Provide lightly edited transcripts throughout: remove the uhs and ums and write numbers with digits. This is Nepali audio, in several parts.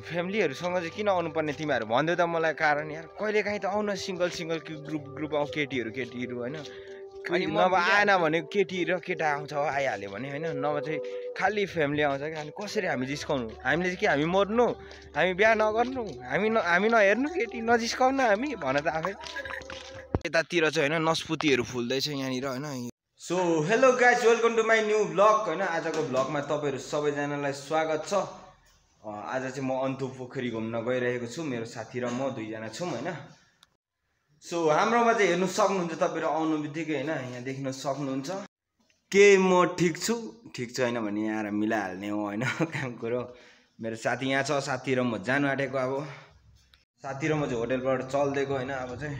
फ्यामिलीहरुसँग चाहिँ किन आउनु पर्ने तिमीहरु भन्दै त मलाई कारण यार कहिले काहीँ त आउन सिंगल ग्रुप आउ केटीहरु हैन अनि नभए आएन भने केटी र केटा आउँछ आइहाल्यो भने हैन नभए चाहिँ खाली फ्यामिली आउँछ के अनि कसरी हामी जिस्काउनु हामीले चाहिँ के हामी मर्नु हामी बिहा नगर्नु हामी नहेर्नु केटी नजिस्काउनु हामी भन त आफै यतातिर चाहिँ हैन नस्पुतीहरु फुल्दै छ यहाँनिर हैन so hello guys welcome to my new blog हैन आजको ब्लगमा तपाईहरु सबैजनालाई स्वागत छ आज चाहिँ म अन्तु पोखरी घुम्न गइरहेको छु मेरो साथी र म दुईजना छौं हैन सो हाम्रोमा चाहिँ हेर्नु सक्नुहुन्छ तपाईहरु आउनु बित्तिकै हैन यहाँ देख्न सक्नुहुन्छ के म ठीक छु हैन भने यहाँ मिलाइहाल्ने हो हैन काम कुरो मेरो साथी यहाँ छ साथी र म जानु आँटेको अब साथी र म चाहिँ होटलबाट चल्देको हैन अब चाहिँ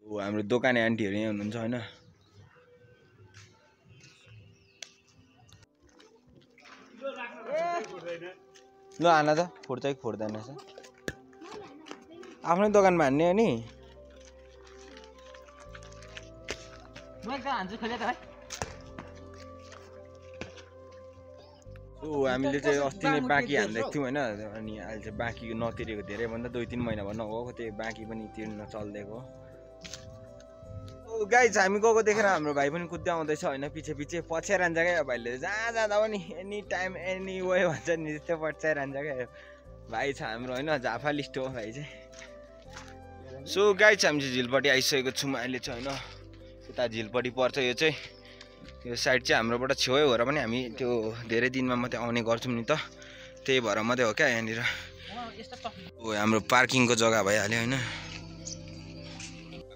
ओ हाम्रो दोकाने आन्टीहरु यहाँ हुनुहुन्छ हैन ल आना त फोड्दैन आफ्नै दोकानमा हान्ने हो नि हामीले चाहिँ अस्ति नै बाँकी हान्दैको थियौँ हैन अनि अहिले चाहिँ बाँकी नतिरेको धेरै भन्दा 2-3 महिना भन्न गएको त्यो बाँकी पनि तिर्न चल्देको गाइज हामी गएको देखेर हाम्रो भाइ पनि कुद्दै आउँदैछ हैन पछि पछ्याइरहन्छ क्या भाइले जहाँ जाँदा पनि एनी टाइम एनी वे भन्छ नि त्यस्तै पछ्याइरहन्छ क्या भाइ छ हाम्रो हैन झाफा लिस्ट हो भाइ चाहिँ सो गाइज हामी चाहिँ झिलपट्टि आइसकेको छौँ अहिले चाहिँ हैन यता झिलपट्टि पर्छ यो चाहिँ यो साइड चाहिँ हाम्रोबाट छेउै हो र पनि हामी त्यो धेरै दिनमा मात्रै आउने गर्छौँ नि त त्यही भएर मात्रै हो क्या यहाँनिर ओ हाम्रो पार्किङको जग्गा भइहाल्यो हैन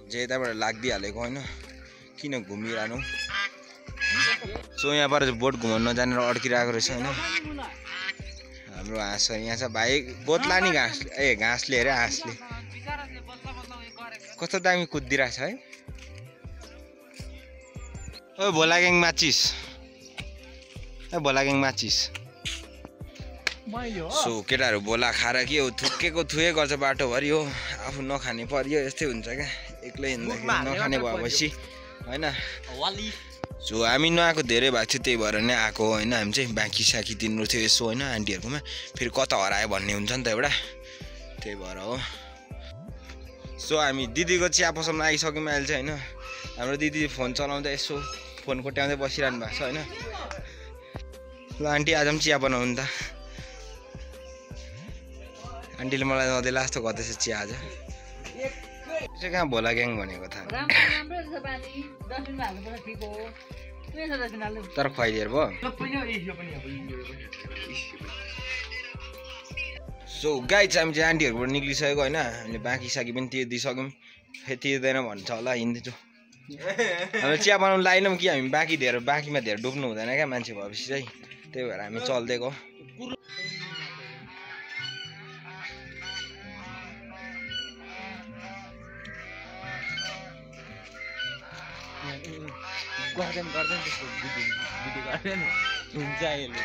जे यताबाट लाग्दिहालेको हैन किन घुमिरहनु सो यहाँबाट चाहिँ बोट घुमाउन नजानेर अड्किरहेको रहेछ हैन हाम्रो हाँस यहाँ छ भाइ बोतला नि घाँसले हेरे हाँसले कस्तो दामी कुदिरहेछ है ओ भोलाग्याङ माचिस सो केटाहरू बोला खाएर के हो थुकेको थुए गर्छ बाटोभरि हो आफू नखाने परियो यस्तै हुन्छ क्या एक्लै हिँड्दाखेरि नखाने भएपछि हैन सो हामी नआएको धेरै भएको थियो त्यही भएर नै आएको हैन हामी चाहिँ बाँकी साकी दिनु थियो यसो हैन आन्टीहरुकोमा फेरि कता हरायो भन्ने हुन्छ नि त एउटा त्यही भएर हो सो हामी दिदीको चिया पसलमा आइसक्यौँ अहिले चाहिँ हैन हाम्रो दिदी फोन चलाउँदै यसो फोन कोट्याउँदै बसिरहनु भएको छ हैन ल आन्टी आज पनि चिया बनाउनु त आन्टीले मलाई नदेला जस्तो गर्दैछ चिया आज चाहिँ कहाँ भोला ग्याङ भनेको थाहा तर खुवाइदिएर भयो सो गाइज हामी चाहिँ आन्टीहरूबाट निक्लिसकेको होइन हामीले बाँकी साकी पनि तिर्दिसक्यौँ तिर्दैन भन्छ होला हिँड्दैछु हामी चिया बनाउनु लाएनौँ कि हामी बाँकीमा धेरै डुब्नु हुँदैन क्या मान्छे भएपछि चाहिँ त्यही भएर हामी चल्दिएको गर्दैन त्यसको भिडियो गर्दैन हुन्छ अहिले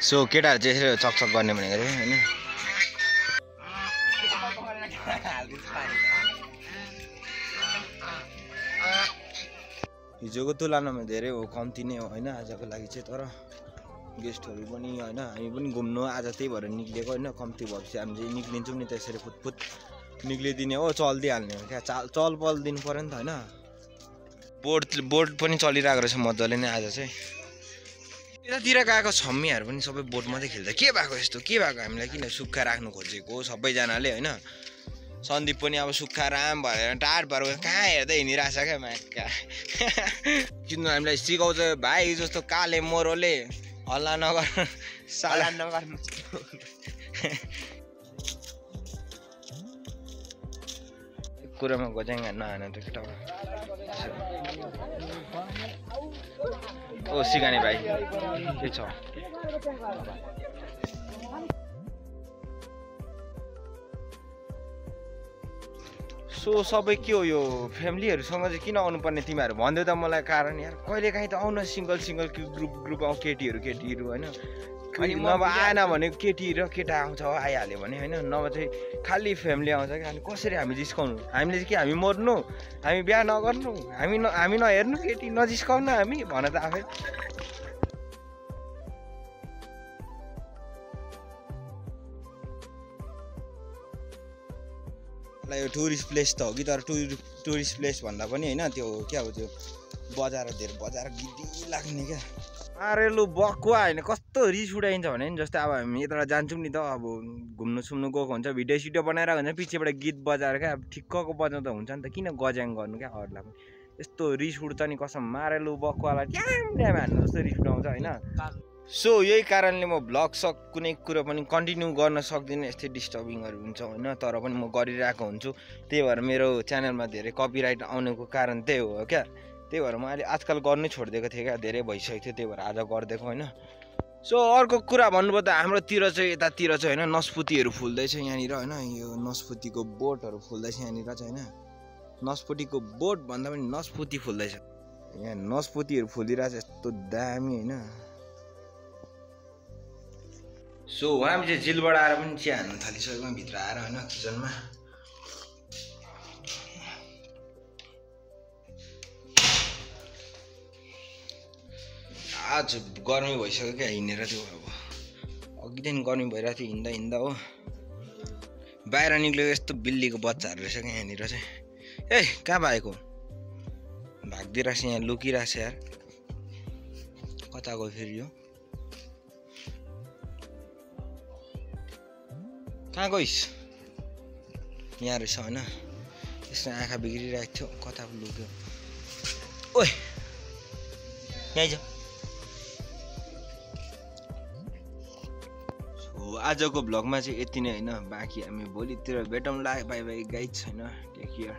सो केटाहरू चाहिँ यसरी चकचक गर्ने भनेको थियो हैन हिजोको तुलनामा धेरै हो कम्ती नै हो हैन आजको लागि चाहिँ तर गेस्टहरू पनि हैन हामी पनि घुम्नु आज त्यही भएर निक्लेको हैन कम्ती भएपछि हामी चाहिँ निक्लिन्छौँ नि त्यसरी फुटफुट निक्लिदिने हो चल्दिहाल्ने हो क्या चल पल दिनु पर्यो नि त हैन बोट पनि चलिरहेको रहेछ मजाले नै आज चाहिँ यतातिर गएको छम्मीहरू पनि सबै बोट मात्रै खेल्छ के भएको यस्तो के भएको हामीलाई किन सुक्खा राख्नु खोजेको सबैजनाले हैन सन्दीप पनि अब सुक्खा राम भएर टाढ भएर कहाँ हेर्दै हिँडिरहेछ क्या माका किन हामीलाई सिकाउँछ भाइ जस्तो काले मोरोले हल्ला नगर साला नगर्नु कुरामा गजाङ नहान त केटा ओ सिगाने भाइ के छ सो सबै के हो यो फ्यामिलीहरुसँग चाहिँ किन आउनु पर्ने तिमीहरु भन्दै त मलाई कारण यार कहिले काहीँ त आउन सिंगल ग्रुप आउ केटीहरु हैन नभए आएन भने केटी र केटा आउँछ आइहाल्यो भने होइन नभए चाहिँ खालि फ्यामिली आउँछ कि अनि कसरी हामी जिस्काउनु हामीले चाहिँ के हामी मर्नु हामी बिहा नगर्नु हामी नहेर्नु केटी नजिस्काउनु हामी भन त आफै यो टुरिस्ट प्लेस त हो कि तर टुरिस्ट प्लेस भन्दा पनि होइन त्यो क्या हो त्यो बजार गिद्दी लाग्ने क्या अरे लु बकुवा होइन कस्तो रिस उडाइन्छ भने नि जस्तै अब हामी यताबाट जान्छौँ नि त अब घुम्नु सुम्नु गएको हुन्छ भिडियो सिडियो बनाइरहेको हुन्छ पछिबाट गीत बजाएर क्या अब ठिक्कको बजाउँदा हुन्छ नि त किन गज्याङ गर्नु क्या अरूलाई पनि यस्तो रिस उठ्छ नि कसम मारे लु बकुवालाई ट्याम हान्नु जस्तो रिस उठाउँछ होइन सो यही कारणले म भ्लग कुनै कुरो पनि कन्टिन्यू गर्न सक्दिनँ यस्तै डिस्टर्बिङहरू हुन्छ होइन तर पनि म गरिरहेको हुन्छु त्यही भएर मेरो च्यानलमा धेरै कपिराइट आउनुको कारण त्यही हो क्या त्यही भएर म अहिले आजकल गर्नै छोडिदिएको थिएँ क्या धेरै भइसकेको थियो त्यही भएर आज गरिदिएको होइन सो अर्को कुरा भन्नुपर्दा हाम्रोतिर चाहिँ यतातिर चाहिँ होइन नस्पुतीहरू फुल्दैछ यहाँनिर होइन यो नस्पुतीको बोटहरू फुल्दैछ यहाँनिर चाहिँ होइन नस्पुतीको बोट भन्दा पनि नस्पुती फुल्दैछ यहाँ नस्पुतीहरू फुलिरहेछ यस्तो दामी होइन सो हामी चाहिँ झिलबाट आएर पनि चिया हान्नु थालिसक्यौँ भित्र आएर होइन किचनमा आज गर्मी भइसक्यो क्या हिँडेर त्यो अब अघिदेखि गर्मी भइरहेको थियो हिँड्दा हो बाहिर निक्लेको यस्तो बिल्लीको बच्चाहरू रहेछ क्या यहाँनिर चाहिँ ए कहाँ भएको भागिदिरहेछ यहाँ लुकिरहेछ यार कता गयो फेरि यो कहाँ गइस् यहाँ रहेछ होइन त्यसको आँखा बिग्रिरहेको थियो कता लुक्यो ओए यहीँ छ आजको भ्लगमा चाहिँ यति नै होइन बाँकी हामी भोलितिर भेटौँला बाई बाई गाइज छैन टेक केयर